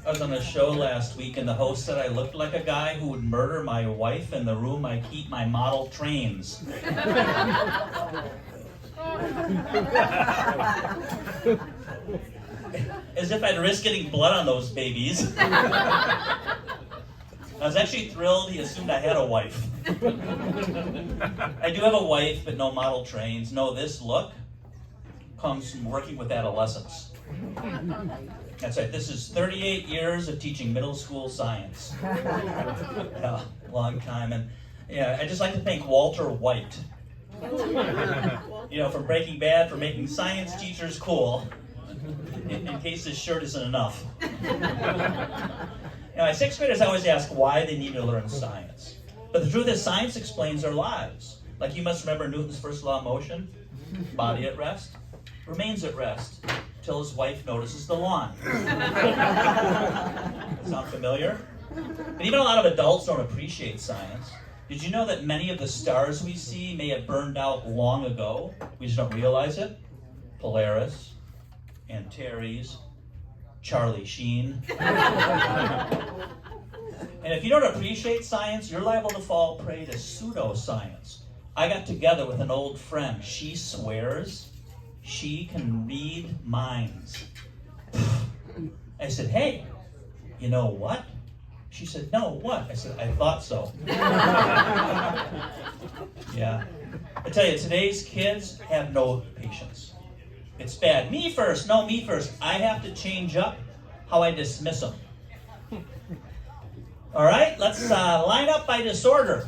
I was on a show last week, and the host said I looked like a guy who would murder my wife in the room I keep my model trains. As if I'd risk getting blood on those babies. I was actually thrilled he assumed I had a wife. I do have a wife, but no model trains. No, this look comes from working with adolescents. That's right, this is 38 years of teaching middle school science. Yeah, long time. And yeah, I'd just like to thank Walter White, from Breaking Bad, for making science teachers cool, in case this shirt isn't enough. My sixth graders always ask why they need to learn science. But the truth is, science explains their lives. Like, you must remember Newton's first law of motion. Body at rest remains at rest till his wife notices the lawn. Sound familiar? But even a lot of adults don't appreciate science. Did you know that many of the stars we see may have burned out long ago? We just don't realize it. Polaris, Antares, Charlie Sheen. And if you don't appreciate science, you're liable to fall prey to pseudoscience. I got together with an old friend. She swears she can read minds. I said, hey, you know what? She said, no, what? I said, I thought so. Yeah. I tell you, today's kids have no patience. It's bad. Me first. No, me first. I have to change up how I dismiss them. All right, let's line up by disorder.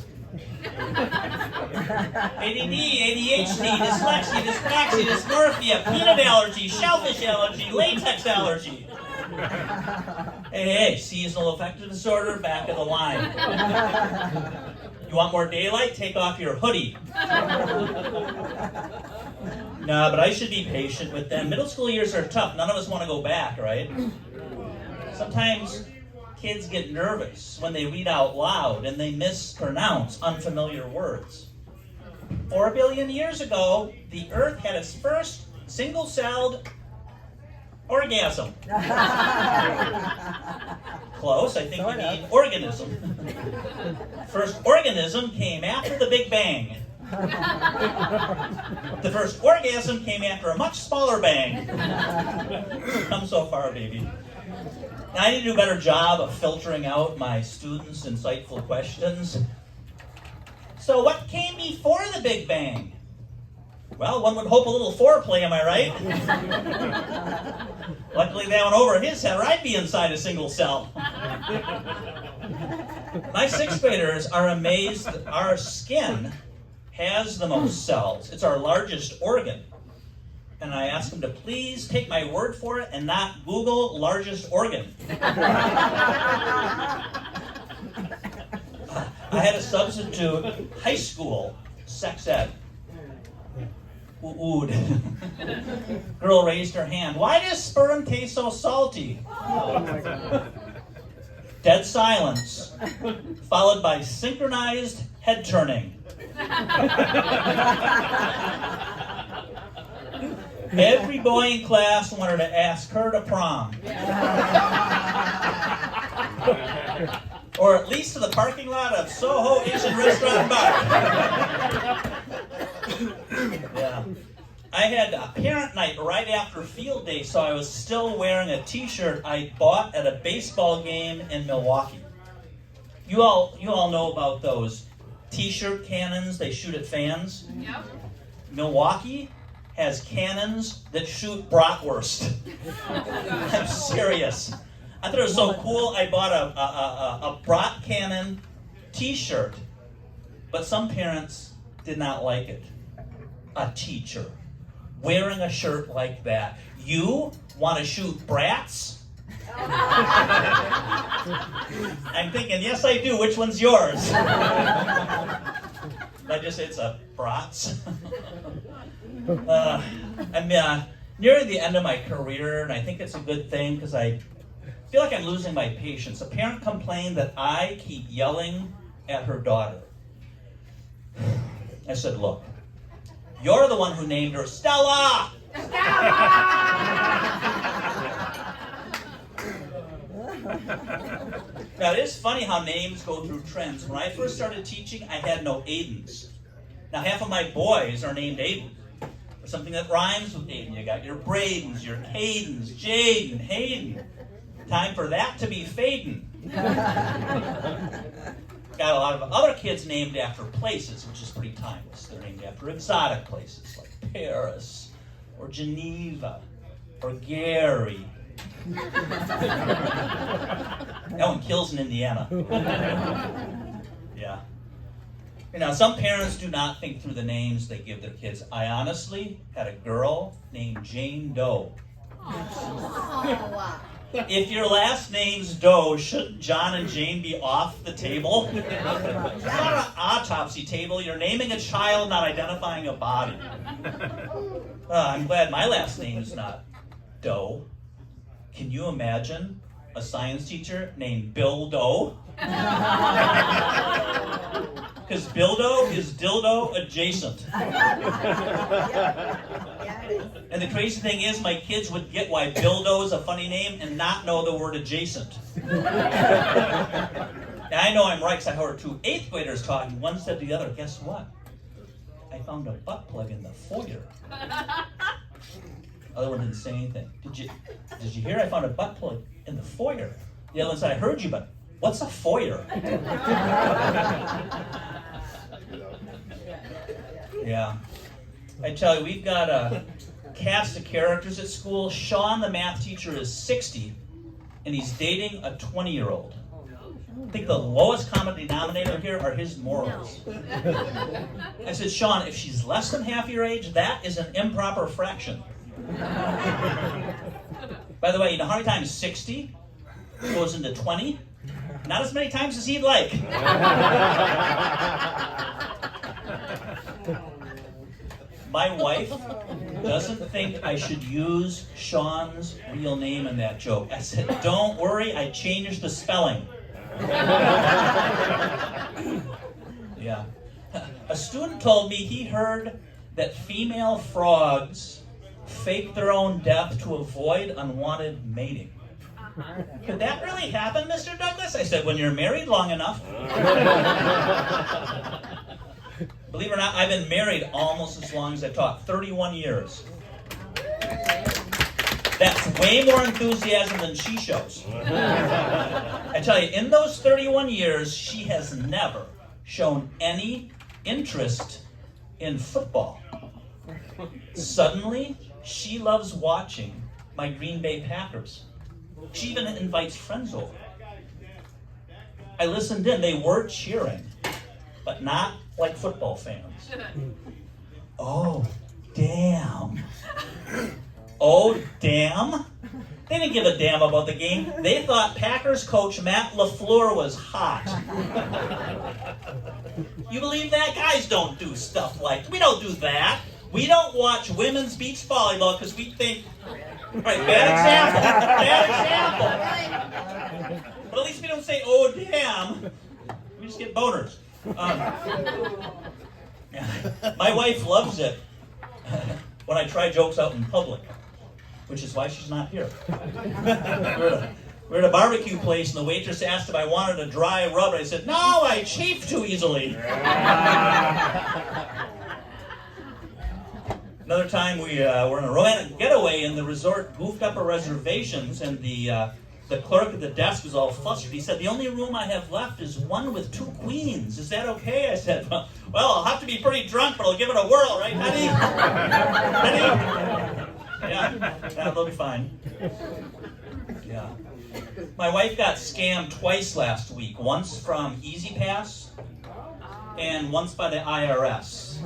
ADD, ADHD, dyslexia, dyspraxia, dysmorphia, peanut allergy, shellfish allergy, latex allergy. Hey, seasonal affective disorder, back of the line. You want more daylight? Take off your hoodie. No, but I should be patient with them. Middle school years are tough. None of us want to go back, right? Sometimes kids get nervous when they read out loud and they mispronounce unfamiliar words. 4 billion years ago, the Earth had its first single-celled orgasm. Close, I think you mean organism. First organism came after the Big Bang. The first orgasm came after a much smaller bang. Come so far, baby. Now, I need to do a better job of filtering out my students' insightful questions. So what came before the Big Bang? Well, one would hope a little foreplay, am I right? Luckily that went over his head, or I'd be inside a single cell. My sixth graders are amazed that our skin has the most cells. It's our largest organ. And I asked them to please take my word for it and not Google largest organ. I had a substitute high school sex ed. Ooh. Girl raised her hand. Why does sperm taste so salty? Dead silence, followed by synchronized head turning. Every boy in class wanted to ask her to prom. Or at least to the parking lot of Soho Asian Restaurant and Bar. Yeah. I had a parent night right after field day, so I was still wearing a t-shirt I bought at a baseball game in Milwaukee. You all know about those t-shirt cannons they shoot at fans? Yep. Milwaukee has cannons that shoot bratwurst. I'm serious. I thought it was so cool, I bought a brat cannon t-shirt. But some parents did not like it. A teacher wearing a shirt like that. You want to shoot brats? I'm thinking, yes I do. Which one's yours? I just say it's a brats. I'm nearing the end of my career, and I think it's a good thing because I feel like I'm losing my patience. A parent complained that I keep yelling at her daughter. I said, look, you're the one who named her Stella! Stella! Now, it is funny how names go through trends. When I first started teaching, I had no Aidens. Now, half of my boys are named Aiden, or something that rhymes with Aiden. You got your Bradens, your Caydens, Jaden, Hayden. Time for that to be Faden. Got a lot of other kids named after places, which is pretty timeless. They're named after exotic places like Paris, or Geneva, or Gary. That one kills in Indiana. Yeah. You know, some parents do not think through the names they give their kids. I honestly had a girl named Jane Doe. If your last name's Doe, shouldn't John and Jane be off the table? It's not an autopsy table. You're naming a child, not identifying a body. I'm glad my last name is not Doe. Can you imagine a science teacher named Bill Doe? Because Bildo is dildo adjacent. And the crazy thing is, my kids would get why Bildo is a funny name and not know the word adjacent. Now, I know I'm right because I heard two 8th graders talking. One said to the other, guess what? I found a butt plug in the foyer. The other one didn't say anything. Did you hear I found a butt plug in the foyer? The other one said, I heard you, but what's a foyer? Yeah. I tell you, we've got a cast of characters at school. Sean, the math teacher, is 60, and he's dating a 20-year-old. I think the lowest common denominator here are his morals. I said, Sean, if she's less than half your age, that is an improper fraction. By the way, you know how many times 60 goes into 20? Not as many times as he'd like. My wife doesn't think I should use Sean's real name in that joke. I said, don't worry, I changed the spelling. Yeah. A student told me he heard that female frogs fake their own death to avoid unwanted mating. Could that really happen, Mr. Douglas? I said, when you're married long enough. Believe it or not, I've been married almost as long as I've taught, 31 years. That's way more enthusiasm than she shows. I tell you, in those 31 years, she has never shown any interest in football. Suddenly, she loves watching my Green Bay Packers. She even invites friends over. I listened in. They were cheering, but not like football fans. Oh, damn. Oh, damn. They didn't give a damn about the game. They thought Packers coach Matt LaFleur was hot. You believe that? Guys don't do stuff like, we don't do that. We don't watch women's beach volleyball because we think, right, bad example. But at least we don't say, oh, damn. We just get boners. My wife loves it when I try jokes out in public, which is why she's not here. We're at a barbecue place, and the waitress asked if I wanted a dry rub. I said, no, I chafe too easily. Another time we were in a romantic getaway, and the resort goofed up our reservations, and the clerk at the desk was all flustered. He said, the only room I have left is one with 2 queens. Is that okay? I said, well, I'll have to be pretty drunk, but I'll give it a whirl, right, honey? Honey? Yeah, that'll be fine. Yeah. My wife got scammed twice last week. Once from EasyPass, and once by the IRS.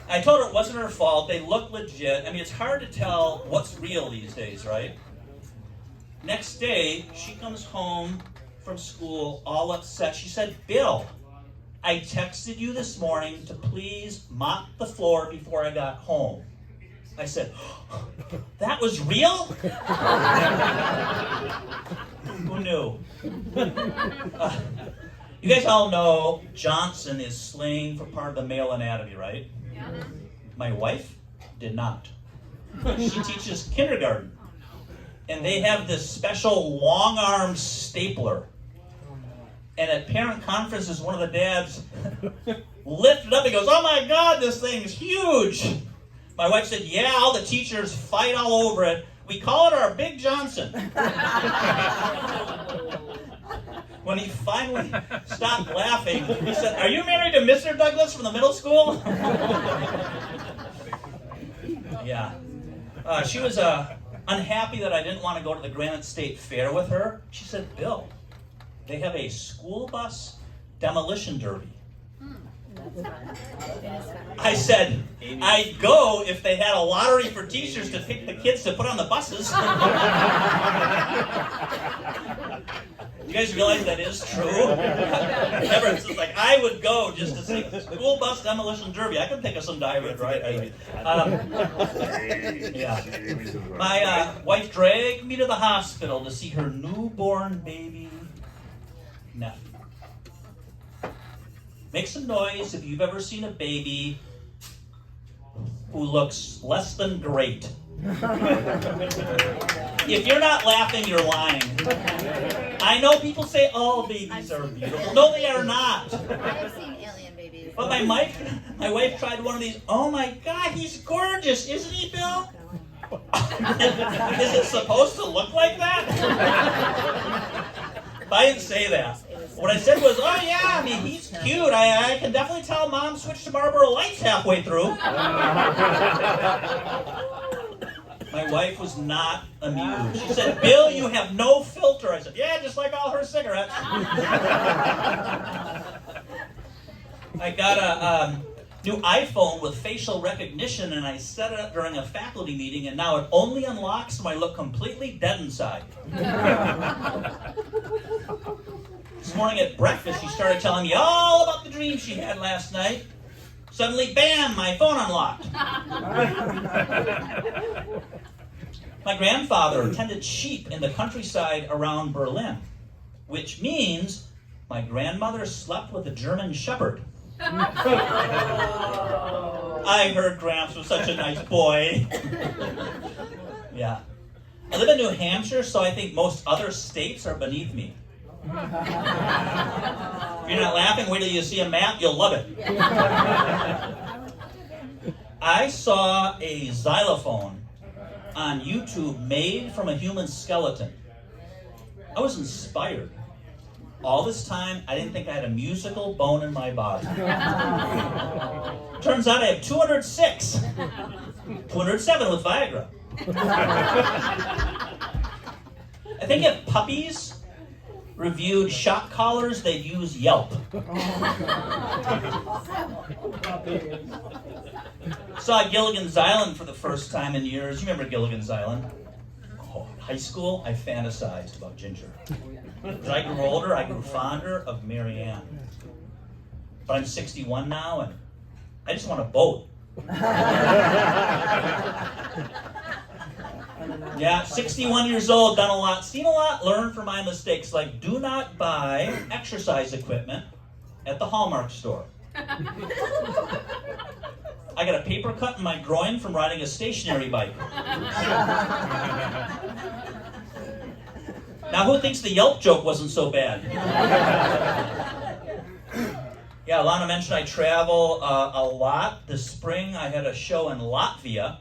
I told her it wasn't her fault. They look legit. I mean, it's hard to tell what's real these days, right? Next day, she comes home from school all upset. She said, Bill, I texted you this morning to please mop the floor before I got home. I said, that was real? Who knew? You guys all know Johnson is slang for part of the male anatomy, right? Yeah. My wife did not. She teaches kindergarten. And they have this special long-arm stapler And at parent conferences, one of the dads lifted up and goes, "Oh my God, this thing's huge." My wife said, "Yeah, all the teachers fight all over it. We call it our Big Johnson." When he finally stopped laughing, he said, "Are you married to Mr. Douglas from the middle school?" Yeah. She was unhappy that I didn't want to go to the Granite State Fair with her. She said, "Bill, they have a school bus demolition derby." I said, "I'd go if they had a lottery for teachers to pick the kids to put on the buses." You guys realize that is true? It's just like, I would go just to see the school bus demolition derby. I could think of some diamonds, right? Yeah. My wife dragged me to the hospital to see her newborn baby nephew. Make some noise if you've ever seen a baby who looks less than great. If you're not laughing, you're lying. I know people say, "Oh, babies are beautiful." No, they are not. I've seen alien babies. But my wife tried one of these. "Oh my God, he's gorgeous, isn't he, Bill?" Is it supposed to look like that? I didn't say that. What I said was, "Oh yeah, I mean, he's cute. I can definitely tell Mom switched to Marlboro Lights halfway through." My wife was not amused. She said, "Bill, you have no filter." I said, "Yeah, just like all her cigarettes." I got a new iPhone with facial recognition, and I set it up during a faculty meeting, and now it only unlocks when I look completely dead inside. This morning at breakfast, she started telling me all about the dream she had last night. Suddenly, bam, my phone unlocked. My grandfather tended sheep in the countryside around Berlin, which means my grandmother slept with a German shepherd. I heard Gramps was such a nice boy. Yeah. I live in New Hampshire, so I think most other states are beneath me. If you're not laughing, wait till you see a map, you'll love it. I saw a xylophone on YouTube made from a human skeleton. I was inspired. All this time, I didn't think I had a musical bone in my body. Turns out I have 206. 207 with Viagra. I think if puppies reviewed shock collars, they'd use Yelp. Saw Gilligan's Island for the first time in years. You remember Gilligan's Island? Oh, in high school, I fantasized about Ginger. As I grew older, I grew fonder of Mary Ann. But I'm 61 now, and I just want a boat. Yeah, 61 years old, done a lot, seen a lot, learned from my mistakes, like do not buy exercise equipment at the Hallmark store. I got a paper cut in my groin from riding a stationary bike. Now, who thinks the Yelp joke wasn't so bad? Yeah, Alana mentioned I travel a lot. This spring, I had a show in Latvia.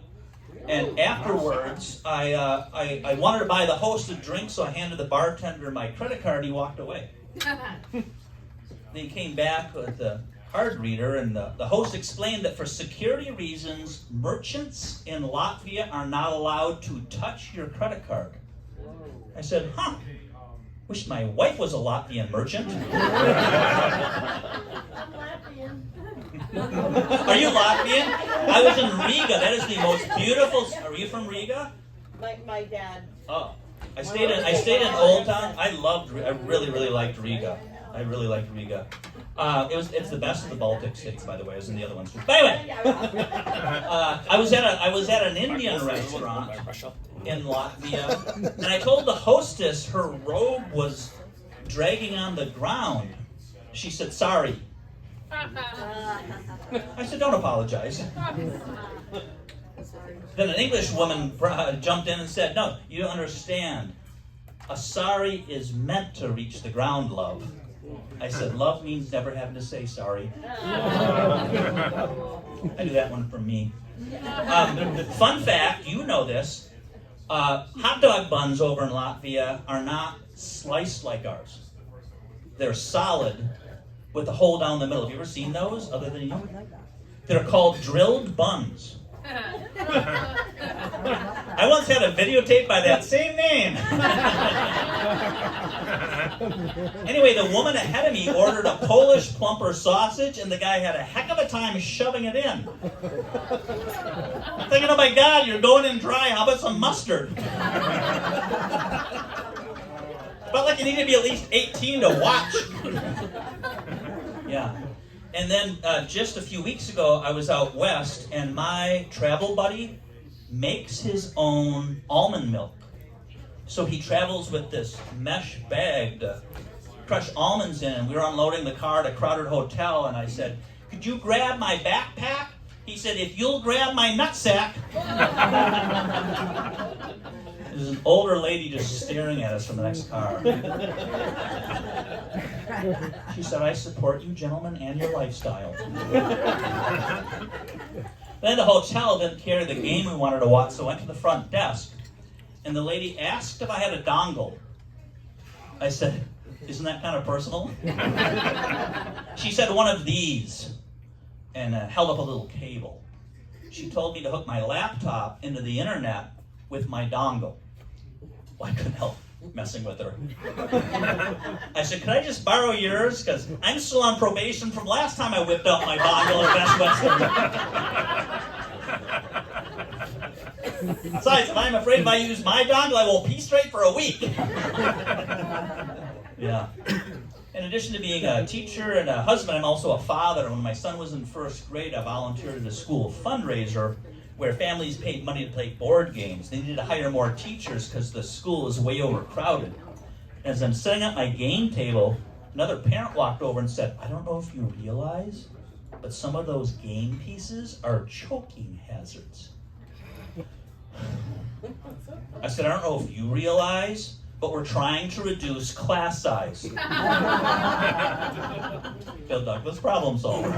And afterwards, I wanted to buy the host a drink, so I handed the bartender my credit card, and he walked away. Then he came back with the card reader, and the host explained that for security reasons, merchants in Latvia are not allowed to touch your credit card. I said, wish my wife was a Latvian merchant. Are you Latvian? I was in Riga. That is the most beautiful. Are you from Riga? My dad. Oh, I stayed in Old Town. I really liked Riga. I really liked Riga. It's the best of the Baltic states, by the way, as in the other ones. But anyway, I was at an Indian restaurant in Latvia, and I told the hostess her robe was dragging on the ground. She said, "Sorry." I said, "Don't apologize." Then an English woman jumped in and said, "No, you don't understand. A sorry is meant to reach the ground, love." I said, love means never having to say sorry. I do that one for me. Fun fact, you know this. Hot dog buns over in Latvia are not sliced like ours. They're solid with a hole down the middle. Have you ever seen those other than you? They're called drilled buns. I once had a videotape by that same name. Anyway, the woman ahead of me ordered a Polish plumper sausage, and the guy had a heck of a time shoving it in. I'm thinking, oh my God, you're going in dry. How about some mustard? Felt like you needed to be at least 18 to watch. Yeah. And then just a few weeks ago, I was out west, and my travel buddy makes his own almond milk. So he travels with this mesh bag to crush almonds in, and we were unloading the car at a crowded hotel, and I said, could you grab my backpack? He said, if you'll grab my nutsack. There's an older lady just staring at us from the next car. She said, I support you gentlemen and your lifestyle. Then the hotel didn't carry the game we wanted to watch, so I went to the front desk, and the lady asked if I had a dongle. I said, isn't that kind of personal? She said, one of these, and held up a little cable. She told me to hook my laptop into the internet with my dongle. Well, I couldn't help messing with her. I said, could I just borrow yours? Because I'm still on probation from last time I whipped out my dongle at Best Western. Besides, I'm afraid if I use my dongle, I will pee straight for a week. Yeah. In addition to being a teacher and a husband, I'm also a father. When my son was in first grade, I volunteered at a school fundraiser where families paid money to play board games. They needed to hire more teachers because the school was way overcrowded. As I'm setting up my game table, another parent walked over and said, I don't know if you realize, but some of those game pieces are choking hazards. I said, I don't know if you realize, but we're trying to reduce class size. Bill Douglas, problem solver.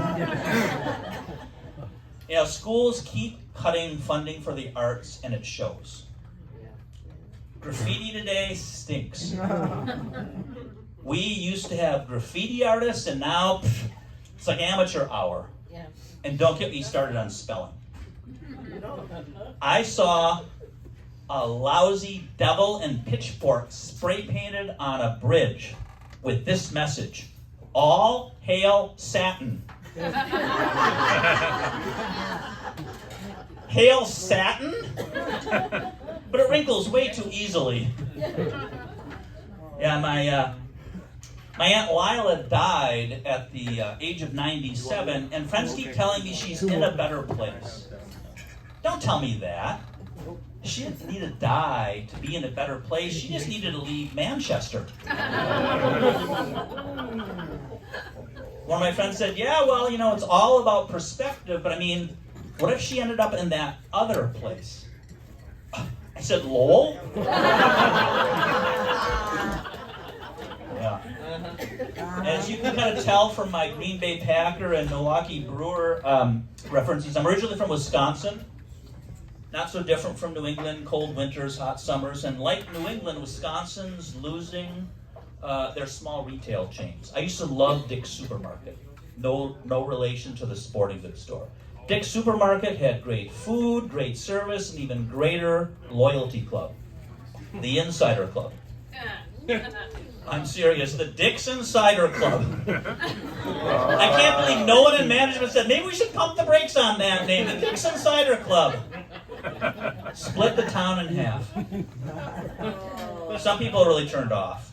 Yeah, schools keep cutting funding for the arts, and it shows. Graffiti today stinks. We used to have graffiti artists, and now it's like amateur hour. Yeah. And don't get me started on spelling. I saw a lousy devil and pitchfork spray painted on a bridge with this message: all hail satin. Hail satin? But it wrinkles way too easily. Yeah, my Aunt Lila died at the age of 97, and friends keep telling me she's in a better place. Don't tell me that. She didn't need to die to be in a better place. She just needed to leave Manchester. One of my friends said, yeah, well, it's all about perspective, but I mean, what if she ended up in that other place? I said, lol? Yeah. As you can kind of tell from my Green Bay Packer and Milwaukee Brewer references, I'm originally from Wisconsin. Not so different from New England, cold winters, hot summers, and like New England, Wisconsin's losing their small retail chains. I used to love Dick's Supermarket. No relation to the sporting goods store. Dick's Supermarket had great food, great service, and even greater loyalty club. The Insider Club. I'm serious, the Dick's Insider Club. I can't believe no one in management said, maybe we should pump the brakes on that name, the Dick's Insider Club. Split the town in half. Some people are really turned off.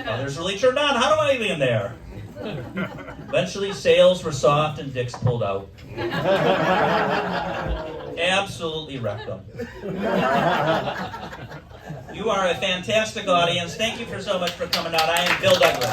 Others really turned on. How do I get in there? Eventually, sales were soft and Dick's pulled out. Absolutely wrecked them. You are a fantastic audience. Thank you so much for coming out. I am Bill Douglas.